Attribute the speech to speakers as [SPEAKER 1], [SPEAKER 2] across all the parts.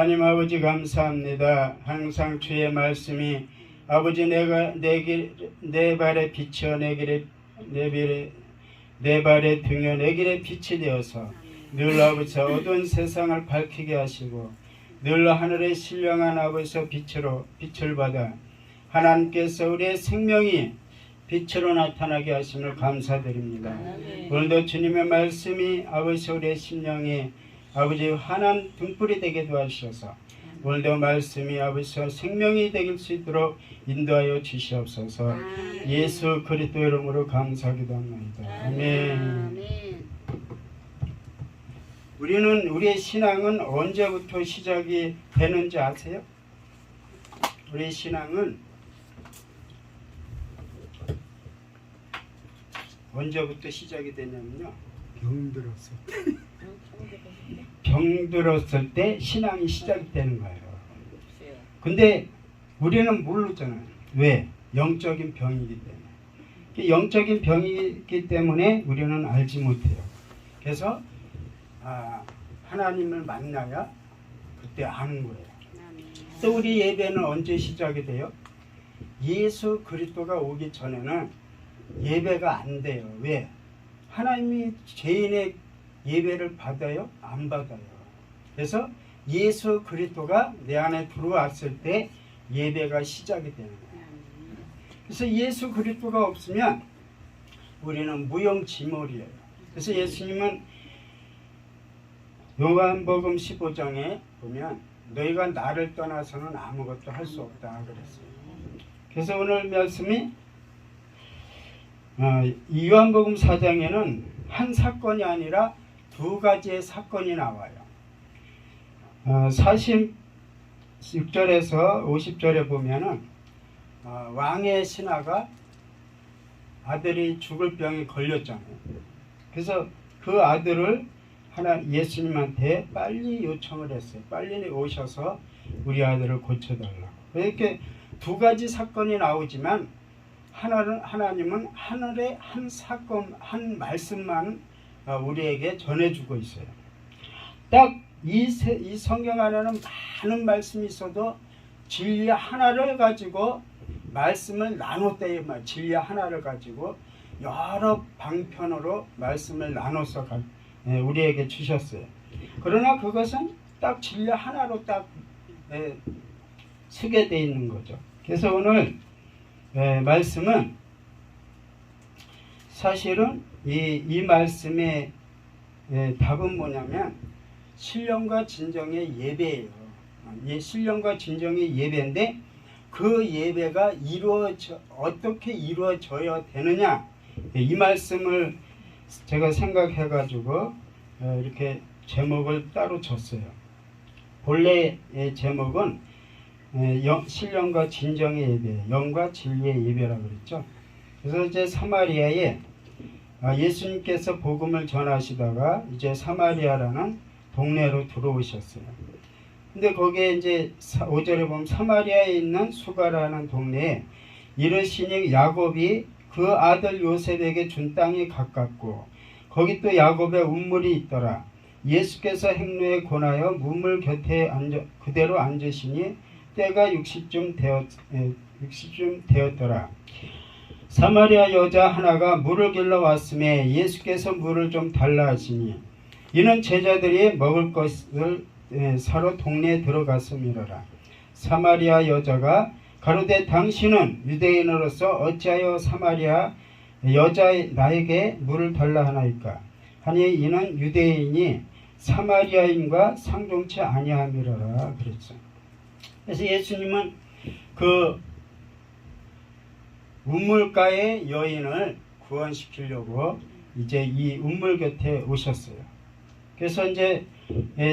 [SPEAKER 1] 하나님 아버지 감사합니다. 항상 주의 말씀이 아버지 내 발에 비쳐 내 발에 등여 내 길에 빛이 되어서 늘 아버지 어두운 세상을 밝히게 하시고 늘 하늘의 신령한 아버지의 빛을 받아 하나님께서 우리의 생명이 빛으로 나타나게 하심을 감사드립니다. 오늘도 주님의 말씀이 아버지 우리의 심령이 아버지 환한 등불이 되게 도와주셔서 오늘도 말씀이 아버지와 생명이 되길 수 있도록 인도하여 주시옵소서. 예수 그리스도 이름으로 감사하기도 합니다. 아멘. 우리의 신앙은 언제부터 시작이 되는지 아세요? 우리의 신앙은 언제부터 시작이 되냐면요, 병들었을 때 신앙이 시작이 되는 거예요. 근데 우리는 모르잖아요. 왜? 영적인 병이기 때문에. 영적인 병이기 때문에 우리는 알지 못해요. 그래서 하나님을 만나야 그때 아는 거예요. 또 우리 예배는 언제 시작이 돼요? 예수 그리스도가 오기 전에는 예배가 안 돼요. 왜? 하나님이 죄인의 예배를 받아요? 안 받아요. 그래서 예수 그리스도가 내 안에 들어왔을 때 예배가 시작이 되는 거예요. 그래서 예수 그리스도가 없으면 우리는 무용지물이에요. 그래서 예수님은 요한복음 15장에 보면 너희가 나를 떠나서는 아무것도 할 수 없다 그랬어요. 그래서 오늘 말씀이 이 요한복음 4장에는 한 사건이 아니라 두 가지의 사건이 나와요. 46절에서 50절에 보면은 왕의 신하가 아들이 죽을 병에 걸렸잖아요. 그래서 그 아들을 예수님한테 빨리 요청을 했어요. 빨리 오셔서 우리 아들을 고쳐달라고. 이렇게 두 가지 사건이 나오지만 하나님은 하늘의 한 사건, 한 말씀만 우리에게 전해주고 있어요. 딱 이 성경 안에는 많은 말씀이 있어도 진리 하나를 가지고 말씀을 나눴대요. 진리 하나를 가지고 여러 방편으로 말씀을 나눠서 우리에게 주셨어요. 그러나 그것은 딱 진리 하나로 딱 쓰게 되어 있는 거죠. 그래서 오늘 말씀은 사실은 이 말씀의 답은 뭐냐면 신령과 진정의 예배예요. 신령과 진정의 예배인데 그 예배가 어떻게 이루어져야 되느냐, 이 말씀을 제가 생각해 가지고 이렇게 제목을 따로 줬어요. 본래의 제목은 신령과 진정의 예배, 영과 진리의 예배라고 그랬죠. 그래서 이제 사마리아에 예수님께서 복음을 전하시다가 이제 사마리아라는 동네로 들어오셨어요. 근데 거기에 이제 5절에 보면 사마리아에 있는 수가라는 동네에 이르시니 야곱이 그 아들 요셉에게 준 땅이 가깝고 거기 또 야곱의 운물이 있더라. 예수께서 행로에 권하여 우물 곁에 그대로 앉으시니 때가 60쯤 되었더라. 사마리아 여자 하나가 물을 길러 왔음에 예수께서 물을 좀 달라 하시니 이는 제자들이 먹을 것을 사러 동네에 들어갔음이로라. 사마리아 여자가 가로되 당신은 유대인으로서 어찌하여 사마리아 여자 나에게 물을 달라 하나이까 하니 이는 유대인이 사마리아인과 상종치 아니함이로라 그랬죠. 그래서 예수님은 그 우물가의 여인을 구원시키려고 이제 이 우물 곁에 오셨어요. 그래서 이제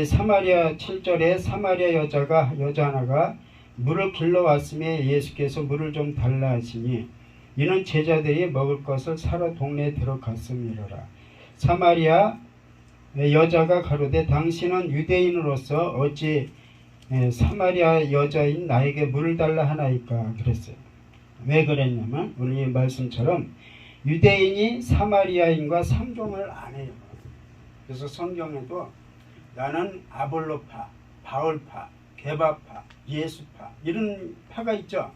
[SPEAKER 1] 사마리아 7절에 사마리아 여자 하나가 물을 길러 왔음에 예수께서 물을 좀 달라 하시니 이는 제자들이 먹을 것을 사러 동네에 들어갔음이로라. 사마리아 여자가 가로되 당신은 유대인으로서 어찌 사마리아 여자인 나에게 물을 달라 하나이까 그랬어요. 왜 그랬냐면 오늘 이 말씀처럼 유대인이 사마리아인과 상종을 안 해요. 그래서 성경에도 나는 아볼로파, 바울파, 게바파, 예수파 이런 파가 있죠.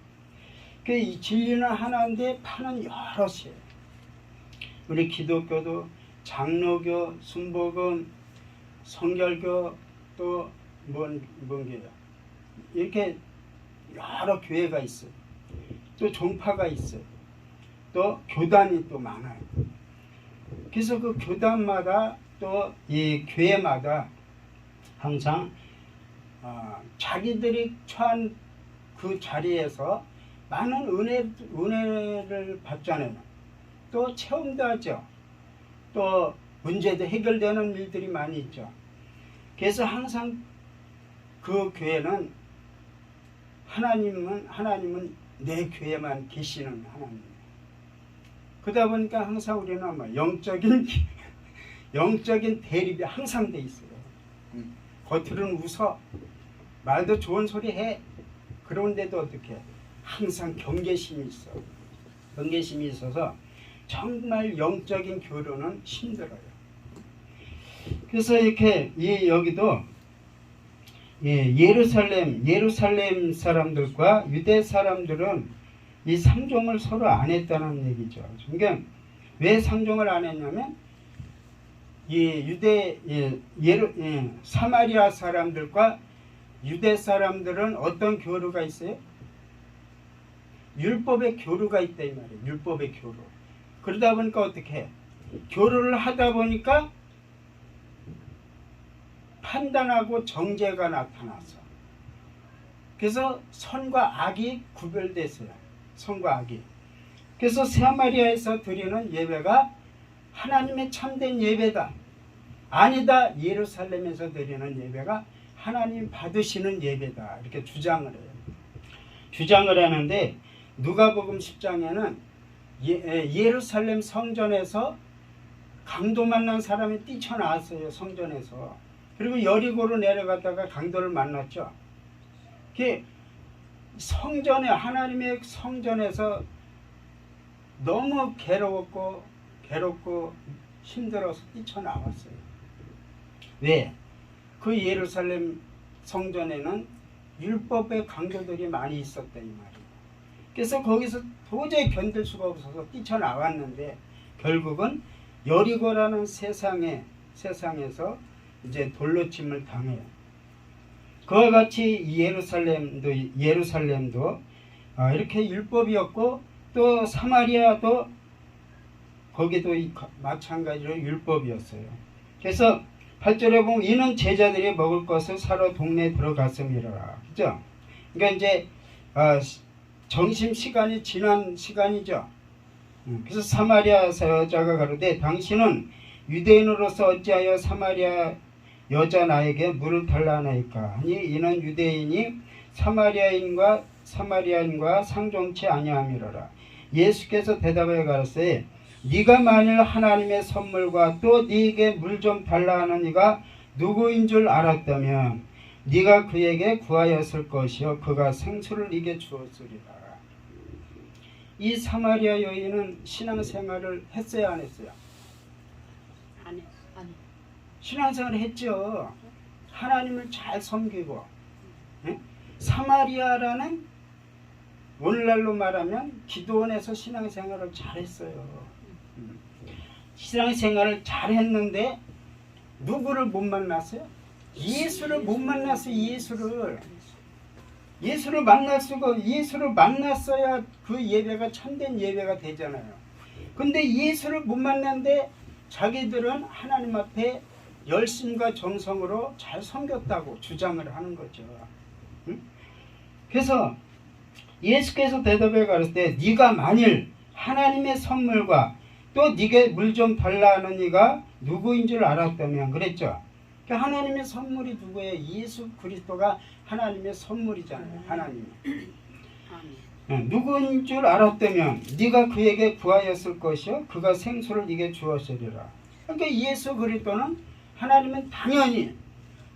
[SPEAKER 1] 이 진리는 하나인데 파는 여럿이에요. 우리 기독교도 장로교, 순복음, 성결교 또 뭔 게요. 이렇게 여러 교회가 있어요. 또 종파가 있어요. 또 교단이 또 많아요. 그래서 그 교단마다 또 이 교회마다 항상 자기들이 처한 그 자리에서 많은 은혜를 받잖아요. 또 체험도 하죠. 또 문제도 해결되는 일들이 많이 있죠. 그래서 항상 그 교회는 하나님은 내 교회만 계시는 하나님. 그러다 보니까 항상 우리는 뭐 영적인 대립이 항상 돼 있어요. 겉으로는 웃어, 말도 좋은 소리 해. 그런데도 어떻게 항상 경계심이 있어. 경계심이 있어서 정말 영적인 교류는 힘들어요. 그래서 이렇게 여기도 예루살렘 사람들과 유대 사람들은 이 상종을 서로 안 했다는 얘기죠. 그러니까 왜 상종을 안 했냐면 사마리아 사람들과 유대 사람들은 어떤 교류가 있어요? 율법의 교류가 있다 이 말이에요. 율법의 교류. 그러다 보니까 어떻게 해? 교류를 하다 보니까 판단하고 정죄가 나타나서 그래서 선과 악이 구별됐어요. 선과 악이. 그래서 사마리아에서 드리는 예배가 하나님의 참된 예배다. 아니다. 예루살렘에서 드리는 예배가 하나님 받으시는 예배다. 이렇게 주장을 해요. 주장을 하는데 누가복음 10장에는 예루살렘 성전에서 강도 만난 사람이 뛰쳐나왔어요. 성전에서. 그리고 여리고로 내려가다가 강도를 만났죠. 성전에, 하나님의 성전에서 너무 괴롭고 힘들어서 뛰쳐나왔어요. 왜? 그 예루살렘 성전에는 율법의 강도들이 많이 있었다 이 말이에요. 그래서 거기서 도저히 견딜 수가 없어서 뛰쳐나왔는데 결국은 여리고라는 세상에서 이제 돌로침을 당해요. 그와 같이 예루살렘도 이렇게 율법이었고 또 사마리아도 거기도 마찬가지로 율법이었어요. 그래서 8절에 보면 이는 제자들이 먹을 것을 사러 동네에 들어갔음이라. 그죠? 그러니까 이제 점심시간이 지난 시간이죠. 그래서 사마리아 여자가 가로되 당신은 유대인으로서 어찌하여 사마리아 여자 나에게 물을 달라 하나이까 하니 이는 유대인이 사마리아인과 상종치 아니함이로라. 예수께서 대답하여 가로되 네가 만일 하나님의 선물과 또 네게 물 좀 달라 하는 이가 누구인 줄 알았다면 네가 그에게 구하였을 것이요 그가 생수를 네게 주었으리라. 이 사마리아 여인은 신앙생활을 했어요 안 했어요?
[SPEAKER 2] 안 해.
[SPEAKER 1] 신앙생활을 했죠. 하나님을 잘 섬기고. 예? 사마리아라는 오늘날로 말하면 기도원에서 신앙생활을 잘했어요. 신앙생활을 잘했는데 누구를 못 만났어요? 예수를 못 만났어요. 예수를 만났어야 그 예배가 참된 예배가 되잖아요. 근데 예수를 못 만났는데 자기들은 하나님 앞에 열심과 정성으로 잘 섬겼다고 주장을 하는 거죠. 응? 그래서 예수께서 대답해 가로되 네가 만일 하나님의 선물과 또 네게 물 좀 달라 하는 이가 누구인 줄 알았다면 그랬죠. 그러니까 하나님의 선물이 누구예요? 예수 그리스도가 하나님의 선물이잖아요. 하나님. 누구인 줄 알았다면 네가 그에게 구하였을 것이요 그가 생수를 네게 주었으리라. 그러니까 예수 그리스도는 하나님은 당연히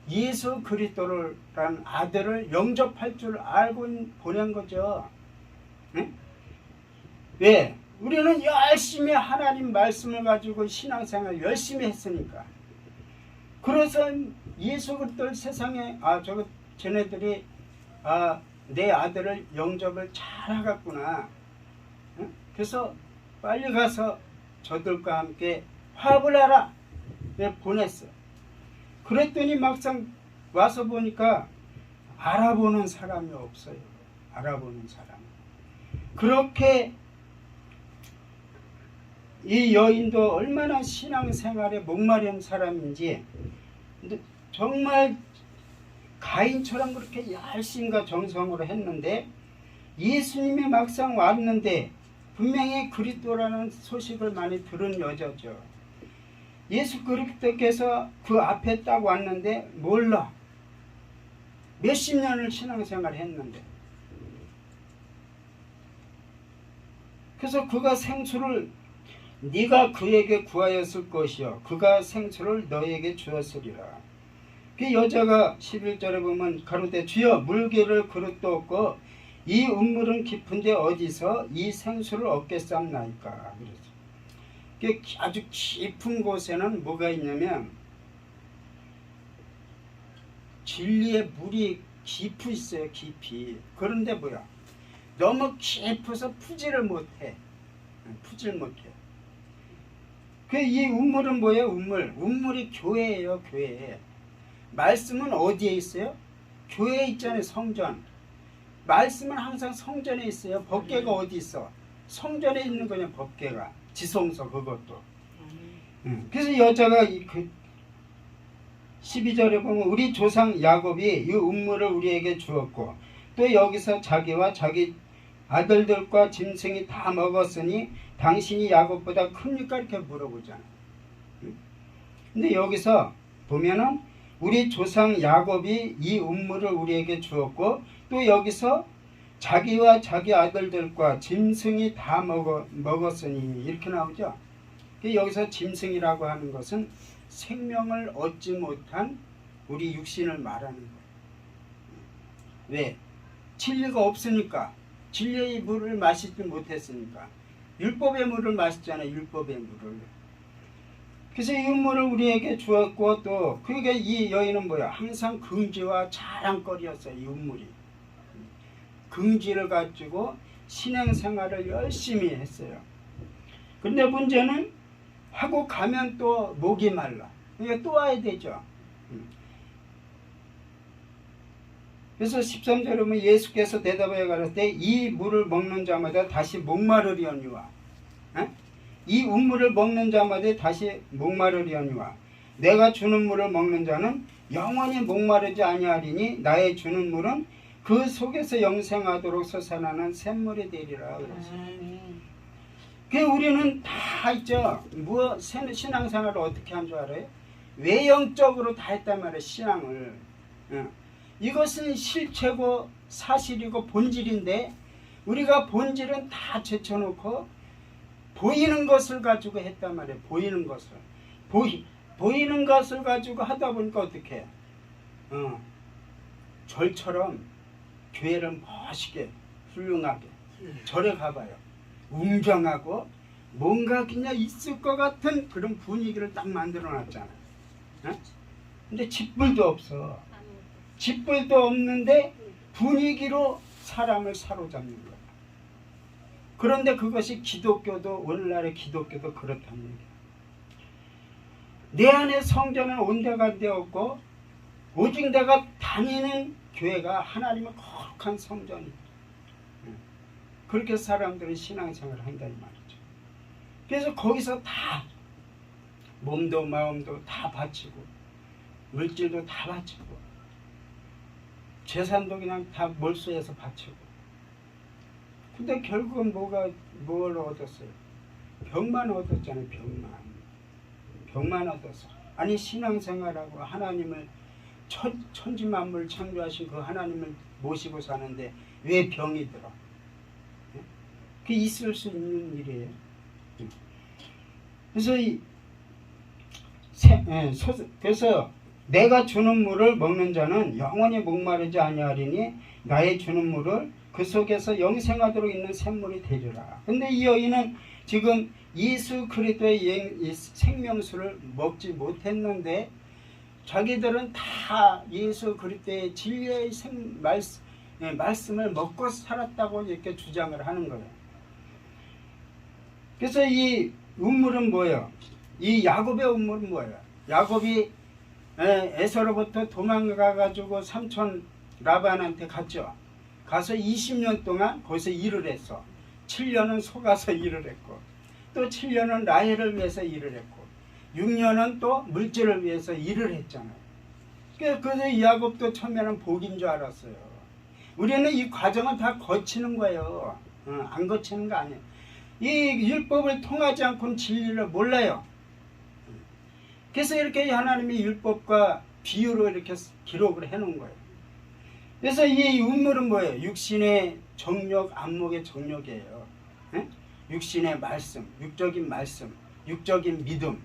[SPEAKER 1] 예수 그리스도라는 아들을 영접할 줄 알고 보낸 거죠. 응? 왜? 우리는 열심히 하나님 말씀을 가지고 신앙생활 열심히 했으니까. 그래서 예수 그리스도를 세상에 쟤네들이 내 아들을 영접을 잘 하겠구나. 응? 그래서 빨리 가서 저들과 함께 화합을 하라. 내가 보냈어. 그랬더니 막상 와서 보니까 알아보는 사람이 없어요. 알아보는 사람. 그렇게 이 여인도 얼마나 신앙생활에 목마른 사람인지 정말 가인처럼 그렇게 열심과 정성으로 했는데 예수님이 막상 왔는데 분명히 그리스도라는 소식을 많이 들은 여자죠. 예수 그리스도께서 그 앞에 딱 왔는데 몰라. 몇십 년을 신앙생활 했는데. 그래서 그가 생수를 네가 그에게 구하였을 것이요 그가 생수를 너에게 주었으리라. 그 여자가 11절에 보면 가로되 주여 물기를 그릇도 없고 이 운물은 깊은데 어디서 이 생수를 얻겠사옵나이까. 그래서 아주 깊은 곳에는 뭐가 있냐면 진리의 물이 깊이 있어요. 깊이. 그런데 뭐야? 너무 깊어서 푸지를 못해. 이 운물은 뭐예요? 운물이 교회예요. 교회. 말씀은 어디에 있어요? 교회에 있잖아요. 성전. 말씀은 항상 성전에 있어요. 법궤가 어디 있어? 성전에 있는 거냐 법궤가. 지성소 그것도. 그래서 여자가 12절에 보면 우리 조상 야곱이 이 운물을 우리에게 주었고 또 여기서 자기와 자기 아들들과 짐승이 다 먹었으니 당신이 야곱보다 큽니까? 이렇게 물어보잖아요. 근데 여기서 보면은 우리 조상 야곱이 이 음물을 우리에게 주었고, 또 여기서 자기와 자기 아들들과 짐승이 다 먹었으니 이렇게 나오죠. 여기서 짐승이라고 하는 것은 생명을 얻지 못한 우리 육신을 말하는 거예요. 왜? 진리가 없으니까. 진리의 물을 마시지 못했으니까. 율법의 물을 마셨잖아요. 율법의 물을. 그래서 이 물을 우리에게 주었고, 또 그러니까 이 여인은 뭐야? 항상 긍지와 자랑거리였어요. 이 음물이. 긍지를 가지고 신앙생활을 열심히 했어요. 근데 문제는 하고 가면 또 목이 말라. 그러니까 또 와야 되죠. 그래서 13절에 보면 예수께서 대답하여 가라사대 이 물을 먹는 자마다 다시 목마르려니와, 이 음물을 먹는 자마다 다시 목마르려니와, 내가 주는 물을 먹는 자는 영원히 목마르지 아니하리니 나의 주는 물은 그 속에서 영생하도록 솟아나는 샘물이 되리라. 그 우리는 다 있죠. 뭐 신앙생활을 어떻게 한 줄 알아요? 외형적으로 다 했단 말이에요. 신앙을. 이것은 실체고 사실이고 본질인데, 우리가 본질은 다 제쳐놓고 보이는 것을 가지고 했단 말이에요. 보이는 것을. 보이는 것을 가지고 하다 보니까 어떻게 해? 절처럼 교회를 멋있게 훌륭하게 절에 가봐요. 웅장하고 뭔가 그냥 있을 것 같은 그런 분위기를 딱 만들어 놨잖아요. 근데 짓불도 없어. 짓불도 없는데 분위기로 사람을 사로잡는 거야. 그런데 그것이 기독교도, 오늘날의 기독교도 그렇다는 얘기야. 내 안에 성전은 온데간데 없고 오직 내가 다니는 교회가 하나님의 거룩한 성전이다. 그렇게 사람들은 신앙생활을 한다 이 말이죠. 그래서 거기서 다 몸도 마음도 다 바치고 물질도 다 바치고 재산도 그냥 다 몰수해서 바치고. 근데 결국은 뭘 얻었어요? 병만 얻었잖아요. 병만 얻었어. 아니 신앙생활하고 하나님을 천지만물 창조하신 그 하나님을 모시고 사는데 왜 병이 들어? 그게 있을 수 있는 일이에요. 그래서 내가 주는 물을 먹는 자는 영원히 목마르지 아니하리니 나의 주는 물을 그 속에서 영생하도록 있는 샘물이 되리라. 근데 이 여인은 지금 예수 그리스도의 생명수를 먹지 못했는데 자기들은 다 예수 그리스도의 진리의 말씀을 먹고 살았다고 이렇게 주장을 하는 거예요. 그래서 이 음물은 뭐예요? 이 야곱의 음물은 뭐예요? 야곱이 에서로부터 도망가가지고 삼촌 라반한테 갔죠. 가서 20년 동안 거기서 일을 했어. 7년은 속아서 일을 했고, 또 7년은 라헬을 위해서 일을 했고, 6년은 또 물질을 위해서 일을 했잖아요. 그래서 이 야곱도 처음에는 복인 줄 알았어요. 우리는 이 과정은 다 거치는 거예요. 안 거치는 거 아니에요. 이 율법을 통하지 않고는 진리를 몰라요. 그래서 이렇게 하나님이 율법과 비유로 이렇게 기록을 해놓은 거예요. 그래서 이 음물은 뭐예요? 육신의 정욕, 안목의 정욕이에요. 육신의 말씀, 육적인 말씀, 육적인 믿음.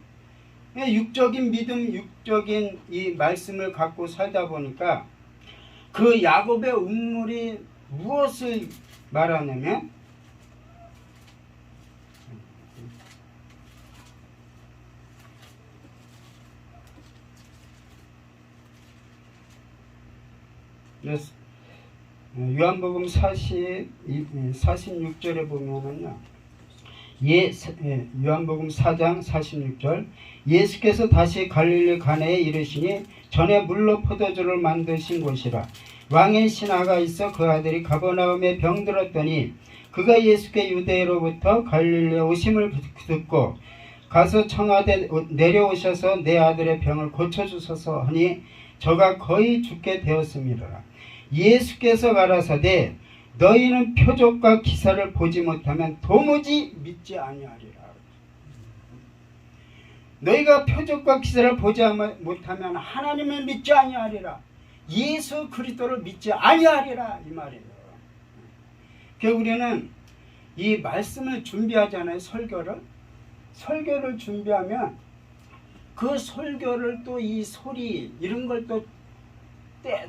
[SPEAKER 1] 육적인 믿음, 육적인 이 말씀을 갖고 살다 보니까 그 야곱의 음물이 무엇을 말하냐면 요한복음 46절에 보면은요, 요한복음 4장 46절, 예수께서 다시 갈릴리 가나에 이르시니 전에 물로 포도주를 만드신 곳이라. 왕의 신하가 있어 그 아들이 가버나움에 병들었더니 그가 예수께 유대로부터 갈릴리에 오심을 듣고 가서 청하되 내려오셔서 내 아들의 병을 고쳐주소서 하니 저가 거의 죽게 되었습니다. 예수께서 가라사대 너희는 표적과 기사를 보지 못하면 도무지 믿지 아니하리라. 너희가 표적과 기사를 보지 못하면 하나님을 믿지 아니하리라. 예수 그리스도를 믿지 아니하리라 이 말이에요. 그러니까 우리는 이 말씀을 준비하잖아요. 설교를 준비하면 그 설교를 또 이 소리 이런 걸 또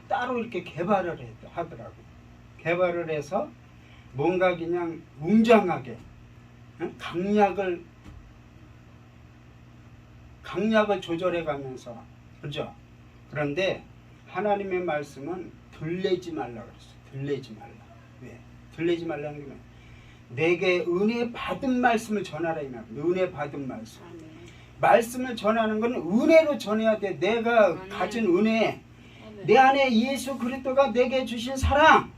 [SPEAKER 1] 따로 이렇게 개발을 하더라고요. 개발을 해서 뭔가 그냥 웅장하게 강약을 조절해 가면서, 그죠? 그런데 하나님의 말씀은 들리지 말라 그랬어요. 들리지 말라. 왜? 들리지 말라는 게 뭐예요? 내게 은혜 받은 말씀을 전하라 이 말이에요. 은혜 받은 말씀. 말씀을 전하는 건 은혜로 전해야 돼. 내가 가진 은혜, 내 안에 예수 그리스도가 내게 주신 사랑,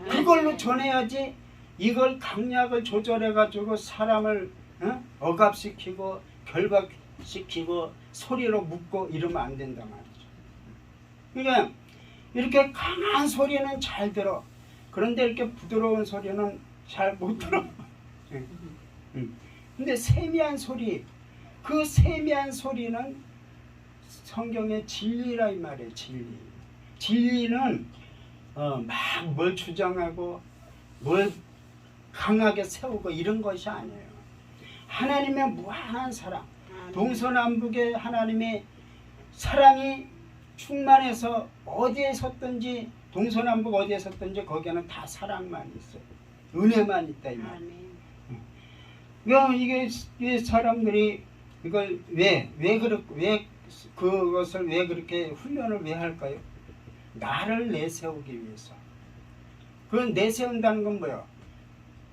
[SPEAKER 1] 그걸로 전해야지. 이걸 강약을 조절해 가지고 사람을 억압시키고 결박시키고 소리로 묶고 이러면 안 된다 말이죠. 그러니까 이렇게 강한 소리는 잘 들어. 그런데 이렇게 부드러운 소리는 잘 못 들어. 근데 세미한 소리, 그 세미한 소리는 성경의 진리라 이 말이에요. 진리는 막 뭘 주장하고 뭘 강하게 세우고 이런 것이 아니에요. 하나님의 무한한 사랑, 동서남북의 하나님의 사랑이 충만해서 어디에 섰든지, 동서남북 어디에 섰든지 거기에는 다 사랑만 있어요. 은혜만 있다 이 말이에요. 이게 사람들이 이걸 왜 그것을 왜 그렇게 훈련을 왜 할까요? 나를 내세우기 위해서. 그건 내세운다는 건 뭐야?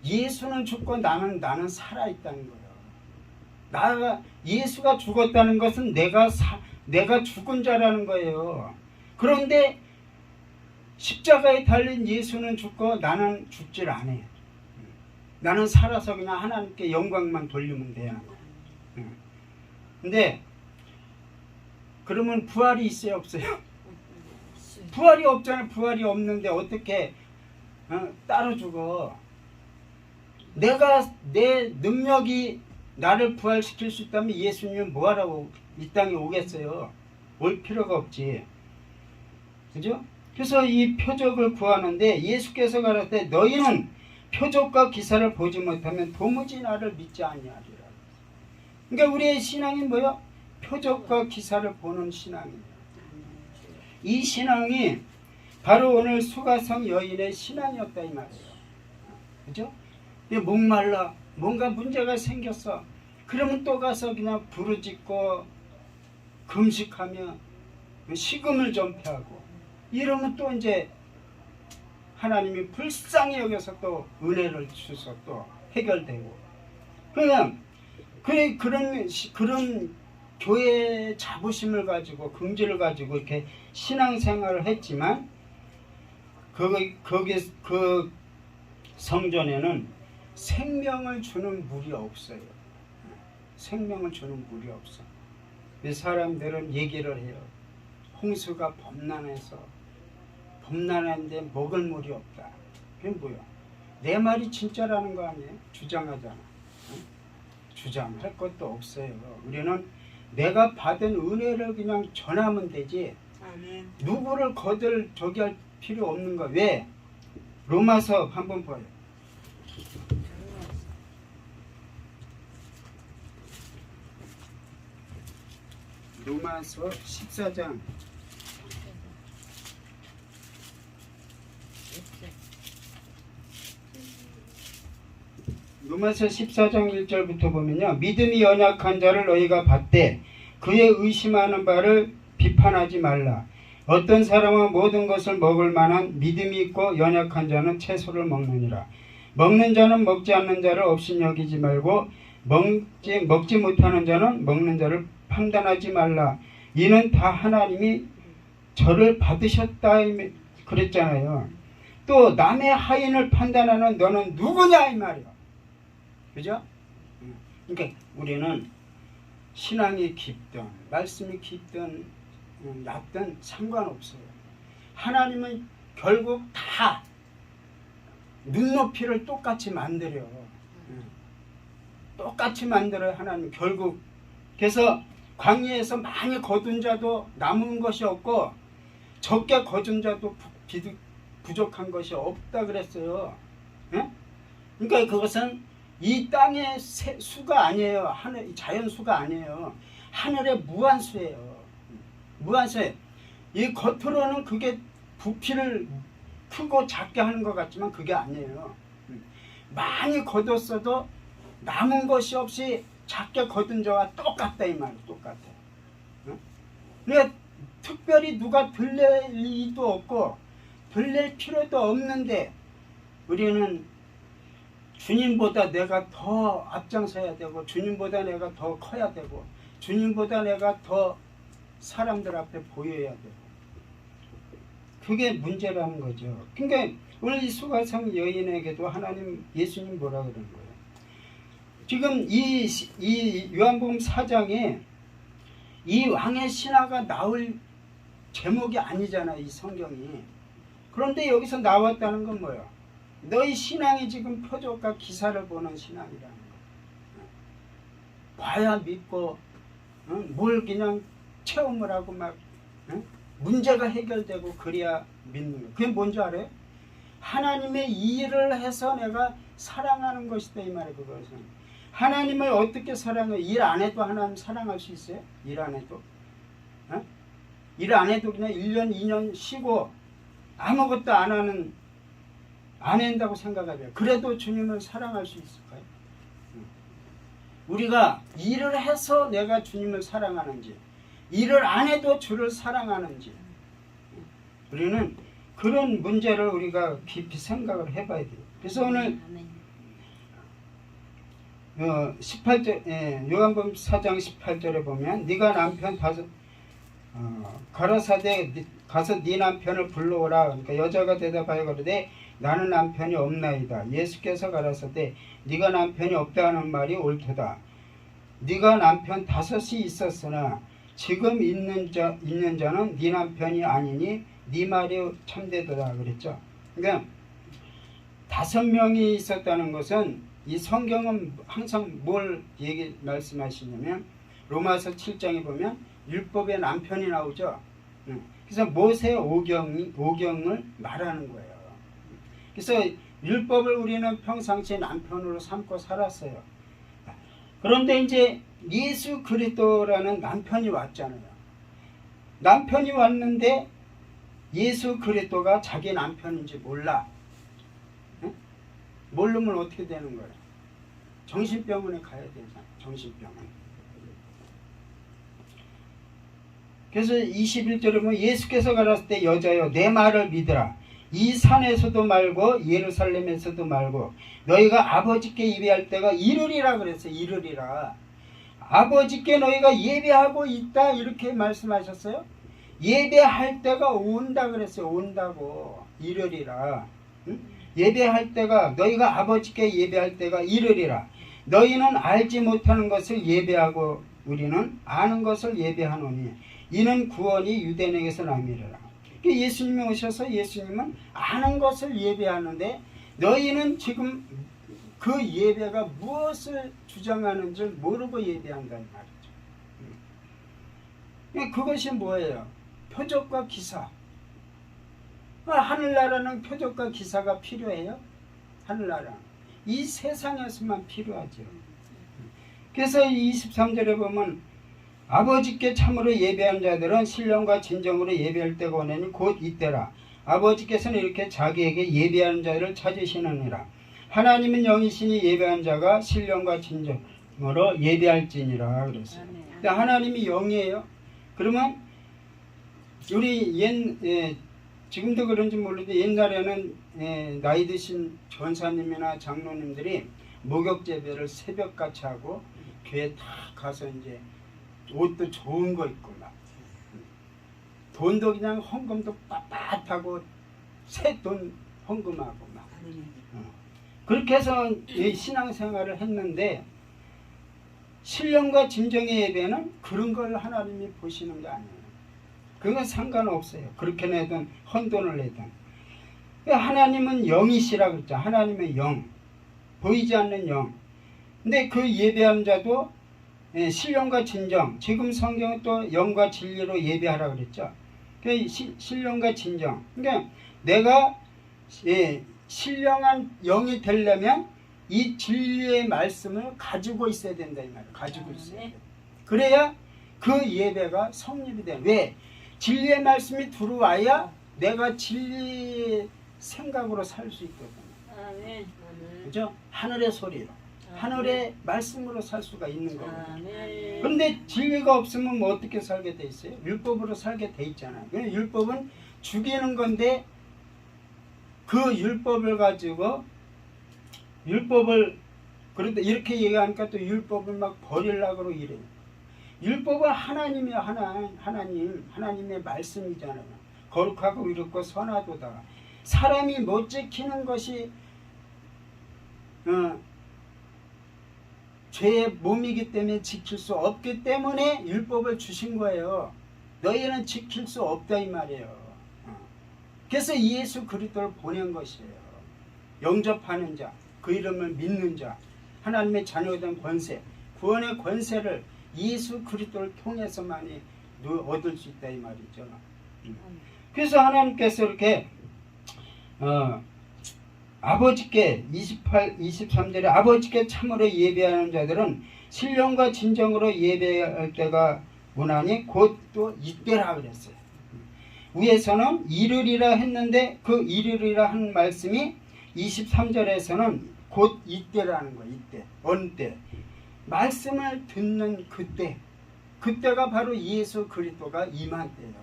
[SPEAKER 1] 예수는 죽고 나는 살아있다는 거예요. 예수가 죽었다는 것은 내가 죽은 자라는 거예요. 그런데 십자가에 달린 예수는 죽고 나는 죽질 않아요. 나는 살아서 그냥 하나님께 영광만 돌리면 돼요. 근데 그러면 부활이 있어요, 없어요? 부활이 없잖아요. 부활이 없는데 어떻게 따로 죽어? 내 능력이 나를 부활시킬 수 있다면 예수님이 뭐하라고 이 땅에 오겠어요? 올 필요가 없지. 그죠? 그래서 이 표적을 구하는데 예수께서 가라사대 너희는 표적과 기사를 보지 못하면 도무지 나를 믿지 아니하리라. 그러니까 우리의 신앙이 뭐야? 표적과 기사를 보는 신앙이에요. 이 신앙이 바로 오늘 수가성 여인의 신앙이었다 이 말이에요. 그죠? 목말라 뭔가 문제가 생겼어. 그러면 또 가서 그냥 부르짖고 금식하며 식음을 전폐하고 이러면 또 이제 하나님이 불쌍히 여겨서 또 은혜를 주셔서 또 해결되고. 그냥 그런 교회의 자부심을 가지고 긍지를 가지고 이렇게 신앙생활을 했지만 그 성전에는 생명을 주는 물이 없어요. 생명을 주는 물이 없어. 사람들은 얘기를 해요. 홍수가 범람했는데 먹을 물이 없다. 그게 뭐야? 내 말이 진짜라는 거 아니에요? 주장하잖아. 주장할 것도 없어요. 우리는 내가 받은 은혜를 그냥 전하면 되지. 아멘. 누구를 저기 할 필요 없는 거. 왜? 로마서 한번 봐요. 로마서 14장 로마서 14장 1절부터 보면요. 믿음이 연약한 자를 너희가 받되 그의 의심하는 바를 비판하지 말라. 어떤 사람은 모든 것을 먹을 만한 믿음이 있고 연약한 자는 채소를 먹느니라. 먹는 자는 먹지 않는 자를 없이 여기지 말고 먹지 못하는 자는 먹는 자를 판단하지 말라. 이는 다 하나님이 저를 받으셨다 그랬잖아요. 또 남의 하인을 판단하는 너는 누구냐 이 말이야. 그죠? 그러니까 우리는 신앙이 깊든 말씀이 깊든 얕든 상관없어요. 하나님은 결국 다 눈높이를 똑같이 만들어요. 똑같이 만들어요, 하나님. 결국 그래서 광야에서 많이 거둔 자도 남은 것이 없고 적게 거둔 자도 부족한 것이 없다 그랬어요. 예? 그러니까 그것은 이 땅의 수가 아니에요. 하늘 자연 수가 아니에요. 하늘의 무한수예요. 무한수예요. 이 겉으로는 그게 부피를 크고 작게 하는 것 같지만 그게 아니에요. 많이 거뒀어도 남은 것이 없이 작게 거둔 자와 똑같다 이 말이에요. 똑같아. 그러니까 특별히 누가 들릴 일도 없고 들릴 필요도 없는데 우리는 주님보다 내가 더 앞장서야 되고 주님보다 내가 더 커야 되고 주님보다 내가 더 사람들 앞에 보여야 되고 그게 문제라는 거죠. 그러니까 오늘 이 수가성 여인에게도 하나님 예수님 뭐라 그러는 거예요? 지금 이 요한복음 4장에 이 왕의 신하가 나올 제목이 아니잖아 이 성경이. 그런데 여기서 나왔다는 건 뭐예요? 너희 신앙이 지금 표적과 기사를 보는 신앙이라는 거. 봐야 믿고 뭘 그냥 체험을 하고 막 문제가 해결되고 그래야 믿는 거. 그게 뭔지 알아요? 하나님의 일을 해서 내가 사랑하는 것이다 이 말이에요. 그것은 하나님을 어떻게 사랑해요? 일 안 해도 하나님 사랑할 수 있어요? 일 안 해도? 일 안 해도 그냥 1년 2년 쉬고 아무것도 안 한다고 생각하죠. 그래도 주님을 사랑할 수 있을까요? 우리가 일을 해서 내가 주님을 사랑하는지 일을 안 해도 주를 사랑하는지 우리는 그런 문제를 우리가 깊이 생각을 해봐야 돼요. 그래서 오늘 18절 요한복음 4장 18절에 보면 네가 남편 가라사대 가서 네 남편을 불러오라. 그러니까 여자가 대답하여 가로되 나는 남편이 없나이다. 예수께서 가라사대 네가 남편이 없다는 말이 옳도다. 네가 남편 5이 있었으나 지금 있는 자는 네 남편이 아니니 네 말이 참되도다 그랬죠. 그러니까 5명이 있었다는 것은 이 성경은 항상 뭘 말씀하시냐면 로마서 7장에 보면 율법의 남편이 나오죠. 그래서 모세 오경을 말하는 거예요. 그래서 율법을 우리는 평상시에 남편으로 삼고 살았어요. 그런데 이제 예수 그리스도라는 남편이 왔잖아요. 남편이 왔는데 예수 그리스도가 자기 남편인지 몰라. 모르면 어떻게 되는 거예요? 정신병원에 가야 되잖아. 정신병원. 그래서 21절에 보면 예수께서 가라사대 때 여자여 내 말을 믿으라. 이 산에서도 말고 예루살렘에서도 말고 너희가 아버지께 예배할 때가 이르리라 그랬어요. 이르리라. 아버지께 너희가 예배하고 있다 이렇게 말씀하셨어요. 예배할 때가 온다 그랬어요. 온다고. 이르리라. 응? 예배할 때가 너희가 아버지께 예배할 때가 이르리라. 너희는 알지 못하는 것을 예배하고 우리는 아는 것을 예배하노니 이는 구원이 유대인에게서 남이라. 예수님이 오셔서 예수님은 아는 것을 예배하는데 너희는 지금 그 예배가 무엇을 주장하는지 모르고 예배한다는 말이죠. 그것이 뭐예요? 표적과 기사. 하늘나라는 표적과 기사가 필요해요? 하늘나라. 이 세상에서만 필요하죠. 그래서 23절에 보면 아버지께 참으로 예배한 자들은 신령과 진정으로 예배할 때가 오나니 곧 이때라. 아버지께서는 이렇게 자기에게 예배하는 자를 찾으시느니라. 하나님은 영이시니 예배한 자가 신령과 진정으로 예배할지니라 그랬어요. 근데 하나님이 영이에요. 그러면 우리 지금도 그런지 몰라도 옛날에는 나이 드신 전사님이나 장로님들이 목욕 재배를 새벽같이 하고 교회 다 가서 이제 옷도 좋은 거 입고 막 돈도 그냥 헌금도 빳빳하고 새 돈 헌금하고 막 그렇게 해서 신앙생활을 했는데 신령과 진정의 예배는 그런 걸 하나님이 보시는 게 아니에요. 그건 상관없어요. 그렇게 내든 헌돈을 내든 하나님은 영이시라 그랬죠. 하나님의 영, 보이지 않는 영. 근데 그 예배하는 자도 신령과 진정, 지금 성경은 또 영과 진리로 예배하라 그랬죠. 신령과 진정. 그러니까 내가 신령한 영이 되려면 이 진리의 말씀을 가지고 있어야 된다 이 말이에요. 가지고 있어야 돼. 그래야 그 예배가 성립이 돼. 왜? 진리의 말씀이 들어와야 내가 진리 생각으로 살 수 있거든.
[SPEAKER 2] 아멘.
[SPEAKER 1] 그죠? 하늘의 소리로, 하늘의 말씀으로 살 수가 있는 거거든.
[SPEAKER 2] 아멘.
[SPEAKER 1] 그런데 진리가 없으면 뭐 어떻게 살게 돼 있어요? 율법으로 살게 돼 있잖아요. 율법은 죽이는 건데 그 율법을 가지고 그런데 이렇게 얘기하니까 또 율법을 막 버리려고 이래요. 율법은 하나님이야. 하나님의 말씀이잖아요. 거룩하고 이롭고 선하도다. 사람이 못 지키는 것이 죄의 몸이기 때문에 지킬 수 없기 때문에 율법을 주신 거예요. 너희는 지킬 수 없다 이 말이에요. 그래서 예수 그리스도를 보낸 것이에요. 영접하는 자, 그 이름을 믿는 자, 하나님의 자녀가 된 권세, 구원의 권세를 예수 그리스도를 통해서만이 얻을 수 있다 이 말이죠. 그래서 하나님께서 이렇게 아버지께 23절에 아버지께 참으로 예배하는 자들은 신령과 진정으로 예배할 때가 오나니 곧 또 이때라 그랬어요. 위에서는 이르리라 했는데 그 이르리라 한 말씀이 23절에서는 곧 이때라는 거예요. 이때. 어느 때? 말씀을 듣는 그때가 바로 예수 그리스도가 임한 때예요.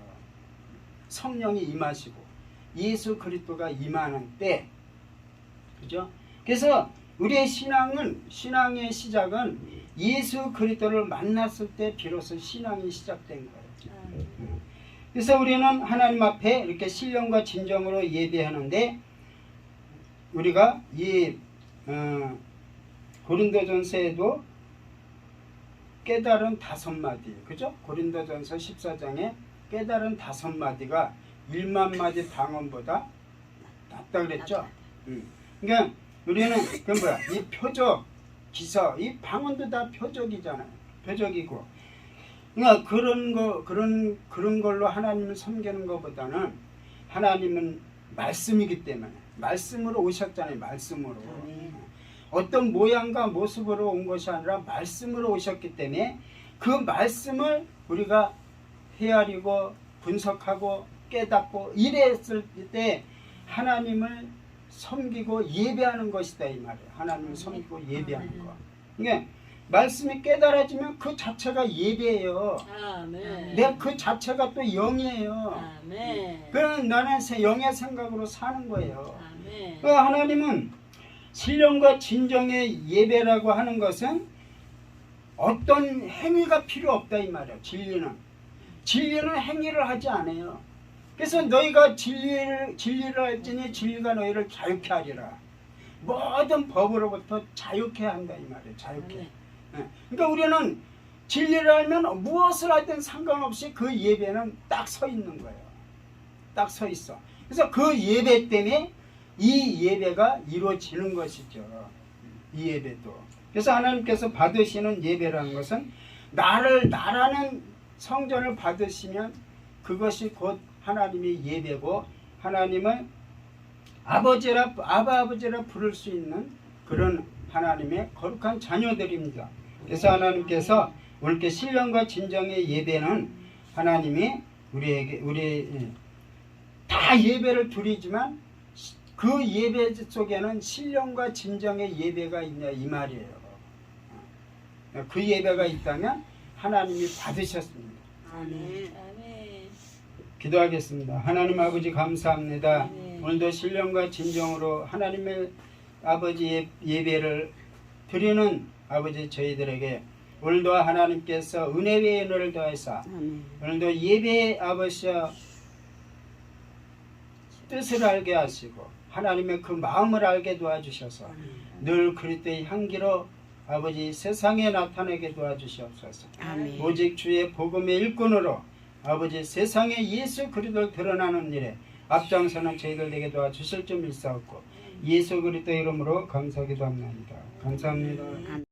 [SPEAKER 1] 성령이 임하시고 예수 그리스도가 임하는 때. 그죠? 그래서 우리의 신앙의 시작은 예수 그리스도를 만났을 때 비로소 신앙이 시작된 거예요. 그래서 우리는 하나님 앞에 이렇게 신령과 진정으로 예배하는데 우리가 이 고린도전서에도 깨달은 5마디, 그죠? 고린도전서 14장에 깨달은 5마디가 1만 마디 방언보다 낫다 그랬죠? 그러니까 우리는 이 표적, 기서, 이 방언도 다 표적이잖아요. 표적이고. 그러니까 그런 걸로 하나님을 섬기는 것보다는 하나님은 말씀이기 때문에 말씀으로 오셨잖아요. 말씀으로. 어떤 모양과 모습으로 온 것이 아니라 말씀으로 오셨기 때문에 그 말씀을 우리가 헤아리고 분석하고 깨닫고 이랬을 때 하나님을 섬기고 예배하는 것이다 이 말이에요. 하나님을 섬기고 예배하는 거. 그러니까 말씀이 깨달아지면 그 자체가 예배예요.
[SPEAKER 2] 아멘.
[SPEAKER 1] 내가 그 자체가 또 영이에요.
[SPEAKER 2] 아멘.
[SPEAKER 1] 그럼 나는 영의 생각으로 사는 거예요.
[SPEAKER 2] 아멘.
[SPEAKER 1] 그러니까 하나님은 신령과 진정의 예배라고 하는 것은 어떤 행위가 필요 없다 이 말이에요. 진리는 행위를 하지 않아요. 그래서 너희가 진리를 할지니 진리가 너희를 자유케 하리라. 모든 법으로부터 자유케 한다 이 말이에요. 자유케. 그러니까 우리는 진리를 알면 무엇을 하든 상관없이 그 예배는 딱 서 있는 거예요. 딱 서 있어. 그래서 그 예배 때문에 이 예배가 이루어지는 것이죠. 이 예배도. 그래서 하나님께서 받으시는 예배라는 것은 나라는 성전을 받으시면 그것이 곧 하나님의 예배고 하나님을 아버지라 부를 수 있는 그런 하나님의 거룩한 자녀들입니다. 그래서 하나님께서 이렇게 신령과 진정의 예배는 하나님이 우리 다 예배를 드리지만 그 예배 속에는 신령과 진정의 예배가 있냐 이 말이에요. 그 예배가 있다면 하나님이 받으셨습니다.
[SPEAKER 2] 아멘.
[SPEAKER 1] 기도하겠습니다. 하나님 아버지 감사합니다.
[SPEAKER 2] 아멘.
[SPEAKER 1] 오늘도 신령과 진정으로 하나님의 아버지의 예배를 드리는 아버지 저희들에게 오늘도 하나님께서 은혜 위에 은혜를 더하사 오늘도 예배의 아버지여 뜻을 알게 하시고 하나님의 그 마음을 알게 도와주셔서 늘 그리스도의 향기로 아버지 세상에 나타내게 도와주시옵소서.
[SPEAKER 2] 아멘.
[SPEAKER 1] 오직 주의 복음의 일꾼으로 아버지 세상에 예수 그리스도를 드러나는 일에 앞장서는 저희들에게 도와주실 줄 믿사옵고 예수 그리스도 이름으로 감사기도합니다. 감사합니다.